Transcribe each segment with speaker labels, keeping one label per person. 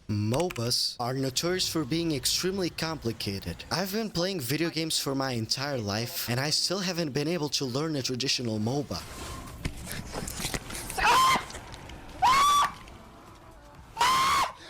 Speaker 1: MOBAs are notorious for being extremely complicated. I've been playing video games for my entire life, and I still haven't been able to learn a traditional MOBA.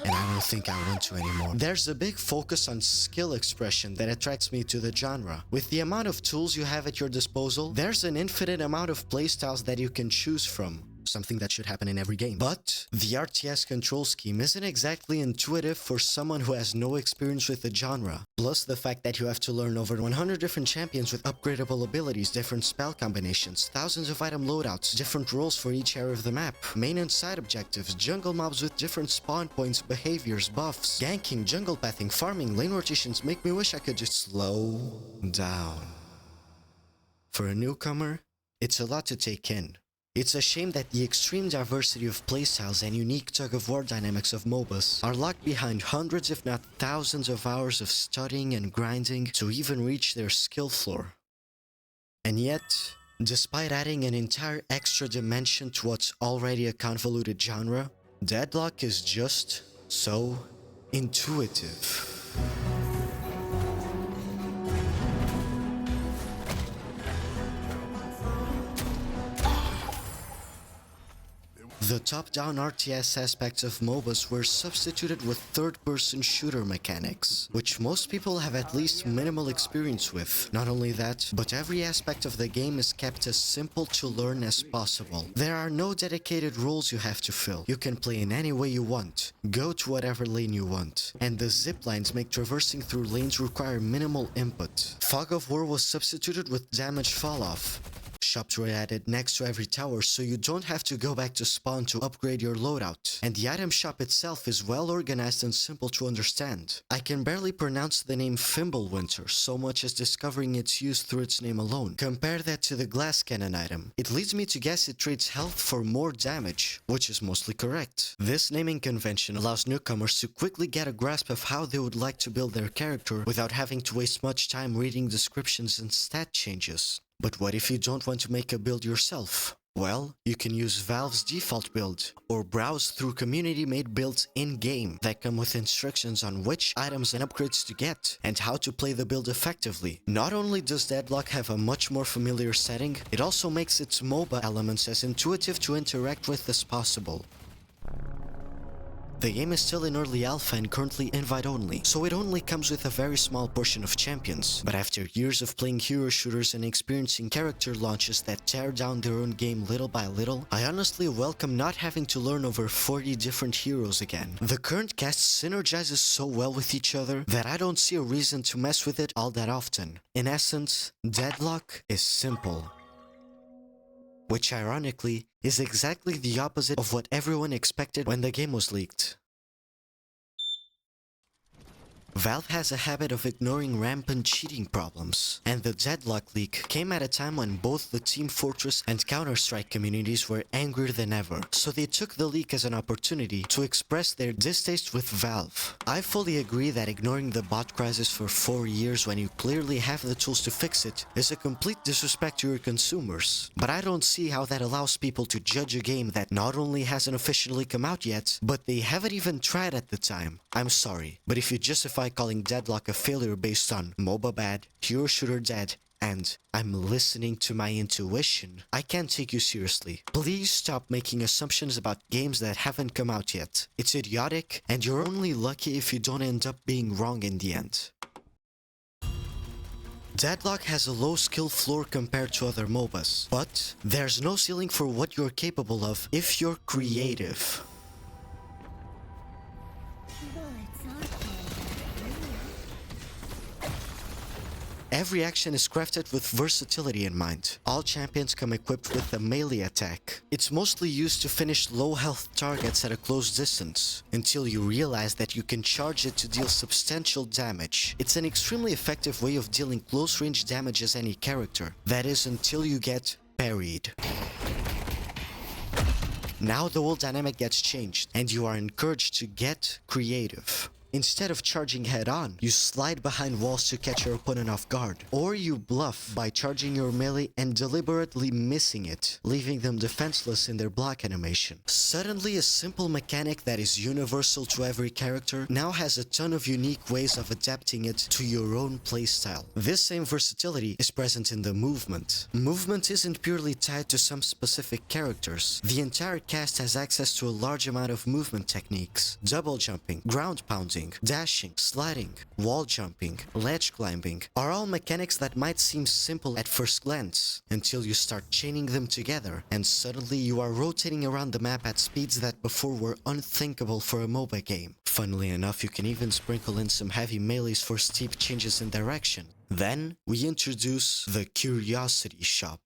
Speaker 1: And I don't think I want to anymore. There's a big focus on skill expression that attracts me to the genre. With the amount of tools you have at your disposal, there's an infinite amount of playstyles that you can choose from. Something that should happen in every game. But the RTS control scheme isn't exactly intuitive for someone who has no experience with the genre. Plus the fact that you have to learn over 100 different champions with upgradable abilities, different spell combinations, thousands of item loadouts, different roles for each area of the map, main and side objectives, jungle mobs with different spawn points, behaviors, buffs, ganking, jungle pathing, farming, lane rotations make me wish I could just slow down. For a newcomer, it's a lot to take in. It's a shame that the extreme diversity of playstyles and unique tug-of-war dynamics of MOBAs are locked behind hundreds if not thousands of hours of studying and grinding to even reach their skill floor. And yet, despite adding an entire extra dimension to what's already a convoluted genre, Deadlock is just so intuitive. The top-down RTS aspects of MOBAs were substituted with third-person shooter mechanics, which most people have at least minimal experience with. Not only that, but every aspect of the game is kept as simple to learn as possible. There are no dedicated roles you have to fill. You can play in any way you want, go to whatever lane you want, and the ziplines make traversing through lanes require minimal input. Fog of War was substituted with damage falloff. Shops were added next to every tower so you don't have to go back to spawn to upgrade your loadout. And the item shop itself is well organized and simple to understand. I can barely pronounce the name Fimbulwinter so much as discovering its use through its name alone. Compare that to the glass cannon item. It leads me to guess it trades health for more damage, which is mostly correct. This naming convention allows newcomers to quickly get a grasp of how they would like to build their character without having to waste much time reading descriptions and stat changes. But what if you don't want to make a build yourself? Well, you can use Valve's default build, or browse through community-made builds in-game that come with instructions on which items and upgrades to get, and how to play the build effectively. Not only does Deadlock have a much more familiar setting, it also makes its MOBA elements as intuitive to interact with as possible. The game is still in early alpha and currently invite only, so it only comes with a very small portion of champions. But after years of playing hero shooters and experiencing character launches that tear down their own game little by little, I honestly welcome not having to learn over 40 different heroes again. The current cast synergizes so well with each other that I don't see a reason to mess with it all that often. In essence, Deadlock is simple. Which ironically is exactly the opposite of what everyone expected when the game was leaked. Valve has a habit of ignoring rampant cheating problems, and the Deadlock leak came at a time when both the Team Fortress and Counter-Strike communities were angrier than ever, so they took the leak as an opportunity to express their distaste with Valve. I fully agree that ignoring the bot crisis for 4 years when you clearly have the tools to fix it is a complete disrespect to your consumers, but I don't see how that allows people to judge a game that not only hasn't officially come out yet, but they haven't even tried at the time. I'm sorry, but if you justify calling Deadlock a failure based on MOBA bad, hero shooter dead, and I'm listening to my intuition, I can't take you seriously. Please stop making assumptions about games that haven't come out yet. It's idiotic, and you're only lucky if you don't end up being wrong in the end. Deadlock has a low skill floor compared to other MOBAs, but there's no ceiling for what you're capable of if you're creative. Every action is crafted with versatility in mind. All champions come equipped with a melee attack. It's mostly used to finish low health targets at a close distance, until you realize that you can charge it to deal substantial damage. It's an extremely effective way of dealing close range damage as any character. That is until you get parried. Now the whole dynamic gets changed, and you are encouraged to get creative. Instead of charging head-on, you slide behind walls to catch your opponent off guard. Or you bluff by charging your melee and deliberately missing it, leaving them defenseless in their block animation. Suddenly, a simple mechanic that is universal to every character now has a ton of unique ways of adapting it to your own playstyle. This same versatility is present in the movement. Movement isn't purely tied to some specific characters. The entire cast has access to a large amount of movement techniques. Double jumping, ground pounding, dashing, sliding, wall jumping, ledge climbing are all mechanics that might seem simple at first glance, until you start chaining them together, and suddenly you are rotating around the map at speeds that before were unthinkable for a MOBA game. Funnily enough, you can even sprinkle in some heavy melees for steep changes in direction. Then, we introduce the Curiosity Shop.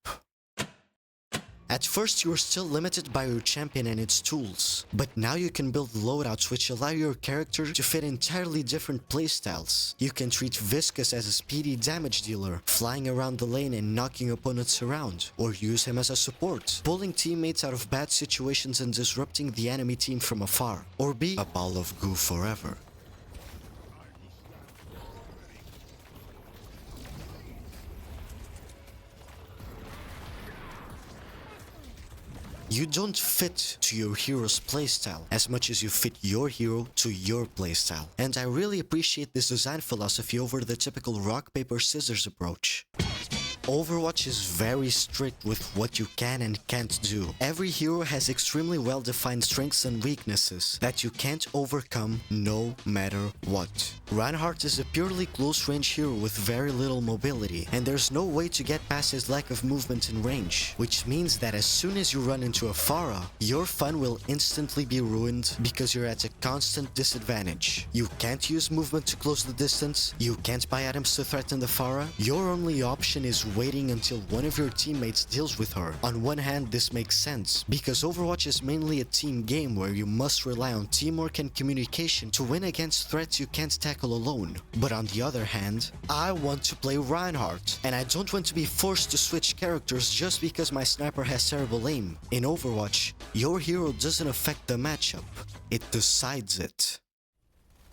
Speaker 1: At first, you are still limited by your champion and its tools, but now you can build loadouts which allow your character to fit entirely different playstyles. You can treat Viscus as a speedy damage dealer, flying around the lane and knocking opponents around, or use him as a support, pulling teammates out of bad situations and disrupting the enemy team from afar, or be a ball of goo forever. You don't fit to your hero's playstyle as much as you fit your hero to your playstyle. And I really appreciate this design philosophy over the typical rock, paper, scissors approach. Overwatch is very strict with what you can and can't do. Every hero has extremely well-defined strengths and weaknesses that you can't overcome no matter what. Reinhardt is a purely close-range hero with very little mobility, and there's no way to get past his lack of movement and range, which means that as soon as you run into a Pharah, your fun will instantly be ruined because you're at a constant disadvantage. You can't use movement to close the distance, you can't buy items to threaten the Pharah, your only option is waiting until one of your teammates deals with her. On one hand, this makes sense, because Overwatch is mainly a team game where you must rely on teamwork and communication to win against threats you can't tackle alone. But on the other hand, I want to play Reinhardt, and I don't want to be forced to switch characters just because my sniper has terrible aim. In Overwatch, your hero doesn't affect the matchup, it decides it.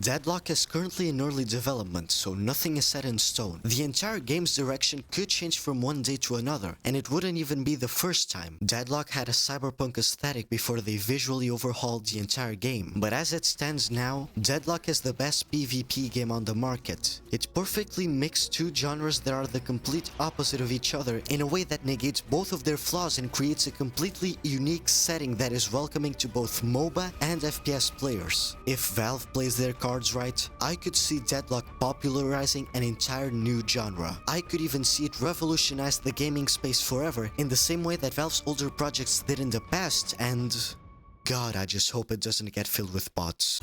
Speaker 1: Deadlock is currently in early development, so nothing is set in stone. The entire game's direction could change from one day to another, and it wouldn't even be the first time. Deadlock had a cyberpunk aesthetic before they visually overhauled the entire game, but as it stands now, Deadlock is the best PvP game on the market. It perfectly mixed two genres that are the complete opposite of each other in a way that negates both of their flaws and creates a completely unique setting that is welcoming to both MOBA and FPS players. If Valve plays their cards right, I could see Deadlock popularizing an entire new genre. I could even see it revolutionize the gaming space forever in the same way that Valve's older projects did in the past, and God, I just hope it doesn't get filled with bots.